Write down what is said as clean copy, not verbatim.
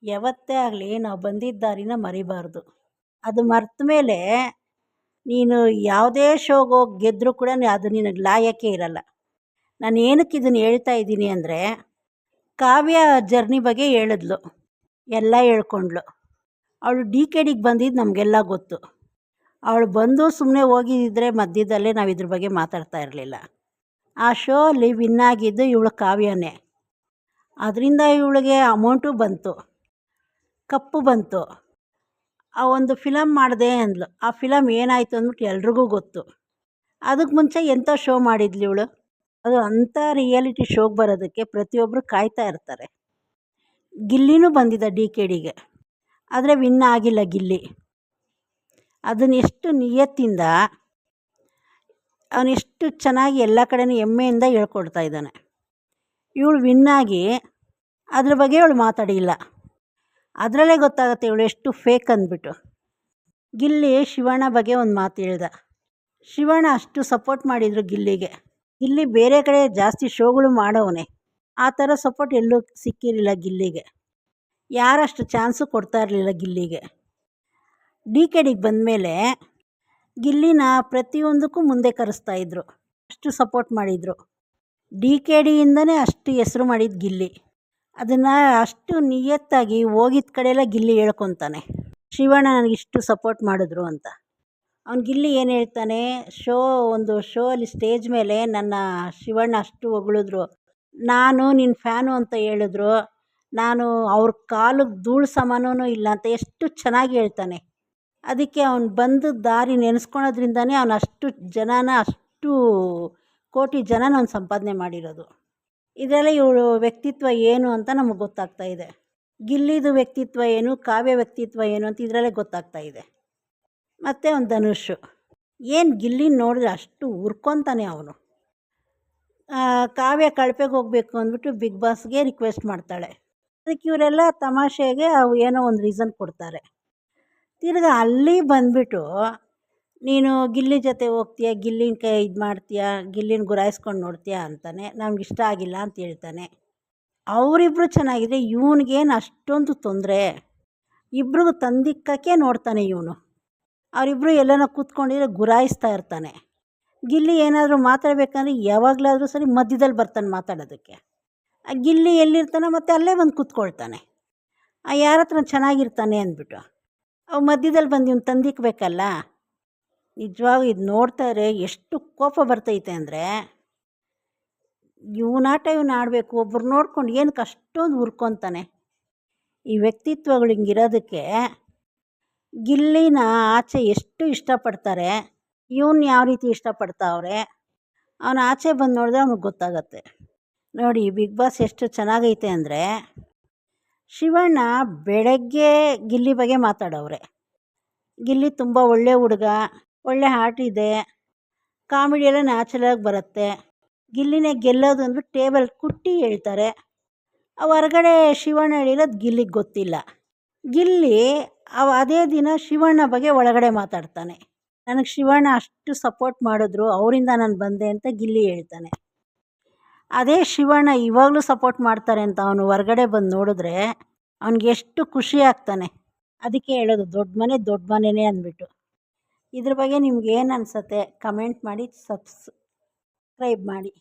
ಯಾವತ್ತೇ ಆಗಲಿ ನಾವು ಬಂದಿದ್ದ ದಾರಿನ ಮರಿಬಾರ್ದು. ಅದು ಮರ್ತ ಮೇಲೆ ನೀನು ಯಾವುದೇ ಶೋಗೋಗಿ ಗೆದ್ದರೂ ಕೂಡ ಅದು ನಿನಗೆ ಲಾಯಕ್ಕೇ ಇರಲ್ಲ. ನಾನು ಏನಕ್ಕೆ ಇದನ್ನು ಹೇಳ್ತಾ ಇದ್ದೀನಿ ಅಂದರೆ, ಕಾವ್ಯ ಜರ್ನಿ ಬಗ್ಗೆ ಹೇಳಿದ್ಲು, ಎಲ್ಲ ಹೇಳ್ಕೊಂಡ್ಳು. ಅವಳು ಡಿ.ಕೆ.ಡಿಗೆ ಬಂದಿದ್ದು ನಮಗೆಲ್ಲ ಗೊತ್ತು. ಅವಳು ಬಂದು ಸುಮ್ಮನೆ ಹೋಗಿದ್ದರೆ ಮಧ್ಯದಲ್ಲೇ ನಾವು ಇದ್ರ ಬಗ್ಗೆ ಮಾತಾಡ್ತಾ ಇರಲಿಲ್ಲ. ಆ ಶೋ ಅಲ್ಲಿ ವಿನ್ ಆಗಿದ್ದು ಇವಳು ಕಾವ್ಯನೇ. ಅದರಿಂದ ಇವಳಿಗೆ ಅಮೌಂಟು ಬಂತು, ಕಪ್ಪು ಬಂತು. ಆ ಒಂದು ಫಿಲಮ್ ಮಾಡಿದೆ ಅಂದ್ಲು. ಆ ಫಿಲಮ್ ಏನಾಯಿತು ಅಂದ್ಬಿಟ್ಟು ಎಲ್ರಿಗೂ ಗೊತ್ತು. ಅದಕ್ಕೆ ಮುಂಚೆ ಎಂಥ ಶೋ ಮಾಡಿದ್ಲು ಇವಳು. ಅದು ಅಂಥ ರಿಯಾಲಿಟಿ ಶೋಗೆ ಬರೋದಕ್ಕೆ ಪ್ರತಿಯೊಬ್ಬರು ಕಾಯ್ತಾ ಇರ್ತಾರೆ. ಗಿಲ್ಲಿನೂ ಬಂದಿದ್ದ ಡಿ.ಕೆ.ಡಿಗೆ, ಆದರೆ ವಿನ್ ಆಗಿಲ್ಲ ಗಿಲ್ಲಿ. ಅದನ್ನೆಷ್ಟು ನಿಯತ್ತಿಂದ ಅವನೆಷ್ಟು ಚೆನ್ನಾಗಿ ಎಲ್ಲ ಕಡೆನೂ ಹೆಮ್ಮೆಯಿಂದ ಹೇಳ್ಕೊಡ್ತಾ ಇದ್ದಾನೆ. ಇವಳು ವಿನ್ನಾಗಿ ಅದ್ರ ಬಗ್ಗೆ ಇವಳು ಮಾತಾಡಿಲ್ಲ. ಅದರಲ್ಲೇ ಗೊತ್ತಾಗುತ್ತೆ ಇವಳು ಎಷ್ಟು ಫೇಕ್ ಅಂದ್ಬಿಟ್ಟು. ಗಿಲ್ಲಿ ಶಿವಣ್ಣ ಬಗ್ಗೆ ಒಂದು ಮಾತು ಹೇಳ್ದ. ಶಿವಣ್ಣ ಅಷ್ಟು ಸಪೋರ್ಟ್ ಮಾಡಿದರು ಗಿಲ್ಲಿಗೆ. ಗಿಲ್ಲಿ ಬೇರೆ ಕಡೆ ಜಾಸ್ತಿ ಶೋಗಳು ಮಾಡೋವನೇ, ಆ ಥರ ಸಪೋರ್ಟ್ ಎಲ್ಲೂ ಸಿಕ್ಕಿರಲಿಲ್ಲ ಗಿಲ್ಲಿಗೆ. ಯಾರಷ್ಟು ಚಾನ್ಸು ಕೊಡ್ತಾ ಇರಲಿಲ್ಲ ಗಿಲ್ಲಿಗೆ. ಡಿ.ಕೆ.ಡಿಗೆ ಬಂದಮೇಲೆ ಗಿಲ್ಲಿನ ಪ್ರತಿಯೊಂದಕ್ಕೂ ಮುಂದೆ ಕರೆಸ್ತಾಯಿದ್ರು, ಅಷ್ಟು ಸಪೋರ್ಟ್ ಮಾಡಿದರು. ಡಿ.ಕೆ.ಡಿಯಿಂದನೇ ಅಷ್ಟು ಹೆಸರು ಮಾಡಿದ್ದು ಗಿಲ್ಲಿ. ಅದನ್ನು ಅಷ್ಟು ನಿಯತ್ತಾಗಿ ಹೋಗಿದ್ದ ಕಡೆಯೆಲ್ಲ ಗಿಲ್ಲಿ ಹೇಳ್ಕೊತಾನೆ, ಶಿವಣ್ಣ ನನಗಿಷ್ಟು ಸಪೋರ್ಟ್ ಮಾಡಿದ್ರು ಅಂತ. ಅವ್ನು ಗಿಲ್ಲಿ ಏನು ಹೇಳ್ತಾನೆ, ಒಂದು ಶೋ ಅಲ್ಲಿ ಸ್ಟೇಜ್ ಮೇಲೆ ನನ್ನ ಶಿವಣ್ಣ ಅಷ್ಟು ಹೊಗಳಿದ್ರು, ನಾನು ನಿನ್ನ ಫ್ಯಾನು ಅಂತ ಹೇಳಿದ್ರು, ನಾನು ಅವ್ರ ಕಾಲಿಗೆ ಧೂಳು ಸಮಾನವೂ ಇಲ್ಲ ಅಂತ ಎಷ್ಟು ಚೆನ್ನಾಗಿ ಹೇಳ್ತಾನೆ. ಅದಕ್ಕೆ ಅವನು ಬಂದ ದಾರಿ ನೆನೆಸ್ಕೊಳೋದ್ರಿಂದನೇ ಅವನು ಅಷ್ಟು ಜನನ, ಅಷ್ಟು ಕೋಟಿ ಜನನ ಅವ್ನು ಸಂಪಾದನೆ ಮಾಡಿರೋದು. ಇದರಲ್ಲಿ ಇವಳು ವ್ಯಕ್ತಿತ್ವ ಏನು ಅಂತ ನಮಗೆ ಗೊತ್ತಾಗ್ತಾ ಇದೆ. ಗಿಲ್ಲಿದು ವ್ಯಕ್ತಿತ್ವ ಏನು, ಕಾವ್ಯ ವ್ಯಕ್ತಿತ್ವ ಏನು ಅಂತ ಇದರಲ್ಲೇ ಗೊತ್ತಾಗ್ತಾ ಇದೆ. ಮತ್ತು ಅವ್ನು ಧನುಷ್ ಏನು ಗಿಲ್ಲಿನ ನೋಡಿದ್ರೆ ಅಷ್ಟು ಉರ್ಕೊತಾನೆ ಅವನು. ಕಾವ್ಯ ಕಳಪೆಗೆ ಹೋಗಬೇಕು ಅಂದ್ಬಿಟ್ಟು ಬಿಗ್ ಬಾಸ್ಗೆ ರಿಕ್ವೆಸ್ಟ್ ಮಾಡ್ತಾಳೆ. ಅದಕ್ಕೆ ಇವರೆಲ್ಲ ತಮಾಷೆಗೆ ಏನೋ ಒಂದು ರೀಸನ್ ಕೊಡ್ತಾರೆ. ತಿರ್ಗಿ ಅಲ್ಲಿ ಬಂದುಬಿಟ್ಟು ನೀನು ಗಿಲ್ಲಿ ಜೊತೆ ಹೋಗ್ತೀಯ, ಗಿಲ್ಲಿನ ಕೈ ಇದು ಮಾಡ್ತೀಯ, ಗಿಲ್ಲಿನ ಗುರಾಯಿಸ್ಕೊಂಡು ನೋಡ್ತೀಯ ಅಂತಾನೆ, ನಮಗಿಷ್ಟ ಆಗಿಲ್ಲ ಅಂತ ಹೇಳ್ತಾನೆ. ಅವರಿಬ್ಬರು ಚೆನ್ನಾಗಿದ್ರೆ ಇವನಿಗೇನು ಅಷ್ಟೊಂದು ತೊಂದರೆ, ಇಬ್ರಿಗೂ ತಂದಿಕ್ಕಕ್ಕೆ ನೋಡ್ತಾನೆ ಇವನು. ಅವರಿಬ್ಬರು ಎಲ್ಲನೋ ಕೂತ್ಕೊಂಡಿದ್ರೆ ಗುರಾಯಿಸ್ತಾ ಇರ್ತಾನೆ. ಗಿಲ್ಲಿ ಏನಾದರೂ ಮಾತಾಡಬೇಕಂದ್ರೆ ಯಾವಾಗಲಾದರೂ ಸರಿ ಮಧ್ಯದಲ್ಲಿ ಬರ್ತಾನೆ ಮಾತಾಡೋದಕ್ಕೆ. ಆ ಗಿಲ್ಲಿ ಎಲ್ಲಿರ್ತಾನೆ ಮತ್ತು ಅಲ್ಲೇ ಬಂದು ಕೂತ್ಕೊಳ್ತಾನೆ, ಯಾರ ಹತ್ರ ಚೆನ್ನಾಗಿರ್ತಾನೆ ಅಂದ್ಬಿಟ್ಟು. ಅವು ಮಧ್ಯದಲ್ಲಿ ಬಂದು ಇವ್ನು ತಂದಿಕ್ಕಬೇಕಲ್ಲ. ನಿಜವಾಗೂ ಇದು ನೋಡ್ತಾರೆ ಎಷ್ಟು ಕೋಪ ಬರ್ತೈತೆ ಅಂದರೆ, ಇವನಾಟ ಇವನು ಆಡಬೇಕು, ಒಬ್ರು ನೋಡ್ಕೊಂಡು ಏನಕ್ಕೆ ಅಷ್ಟೊಂದು ಉರ್ಕೊತಾನೆ. ಈ ವ್ಯಕ್ತಿತ್ವಗಳು ಹಿಂಗಿರೋದಕ್ಕೆ ಗಿಲ್ಲಿನ ಆಚೆ ಎಷ್ಟು ಇಷ್ಟಪಡ್ತಾರೆ, ಇವನು ಯಾವ ರೀತಿ ಇಷ್ಟಪಡ್ತಾವ್ರೆ, ಅವನ ಆಚೆ ಬಂದು ನೋಡಿದ್ರೆ ಅವ್ನಿಗೆ ಗೊತ್ತಾಗತ್ತೆ. ನೋಡಿ ಬಿಗ್ ಬಾಸ್ ಎಷ್ಟು ಚೆನ್ನಾಗೈತೆ ಅಂದರೆ, ಶಿವಣ್ಣ ಬೆಳಗ್ಗೆ ಗಿಲ್ಲಿ ಬಗ್ಗೆ ಮಾತಾಡೋರೆ. ಗಿಲ್ಲಿ ತುಂಬ ಒಳ್ಳೆ ಹುಡುಗ, ಒಳ್ಳೆ ಹಾರ್ಟ್ ಇದೆ, ಕಾಮಿಡಿ ಎಲ್ಲ ನ್ಯಾಚುರಲಾಗಿ ಬರುತ್ತೆ. ಗಿಲ್ಲಿನೇ ಗೆಲ್ಲೋದು ಅಂದ್ಬಿಟ್ಟು ಟೇಬಲ್ ಕುಟ್ಟಿ ಹೇಳ್ತಾರೆ. ಹೊರಗಡೆ ಶಿವಣ್ಣ ಹೇಳಿರೋದು ಗಿಲ್ಲಿಗೆ ಗೊತ್ತಿಲ್ಲ. ಗಿಲ್ಲಿ ಅದೇ ದಿನ ಶಿವಣ್ಣ ಬಗ್ಗೆ ಒಳಗಡೆ ಮಾತಾಡ್ತಾನೆ. ನನಗೆ ಶಿವಣ್ಣ ಅಷ್ಟು ಸಪೋರ್ಟ್ ಮಾಡಿದ್ರು, ಅವರಿಂದ ನಾನು ಬಂದೆ ಅಂತ ಗಿಲ್ಲಿ ಹೇಳ್ತಾನೆ. ಅದೇ ಶಿವಣ್ಣ ಇವಾಗಲೂ ಸಪೋರ್ಟ್ ಮಾಡ್ತಾರೆ ಅಂತ ಅವನು ಹೊರಗಡೆ ಬಂದು ನೋಡಿದ್ರೆ ಅವನಿಗೆ ಎಷ್ಟು ಖುಷಿ ಆಗ್ತಾನೆ. ಅದಕ್ಕೆ ಹೇಳೋದು ದೊಡ್ಡ ಮನೆ ದೊಡ್ಡ ಮನೆಯೇ ಅಂದ್ಬಿಟ್ಟು. ಇದ್ರ ಬಗ್ಗೆ ನಿಮ್ಗೆ ಏನು ಅನಿಸುತ್ತೆ ಕಮೆಂಟ್ ಮಾಡಿ, ಸಬ್ಸ್ಕ್ರೈಬ್ ಮಾಡಿ.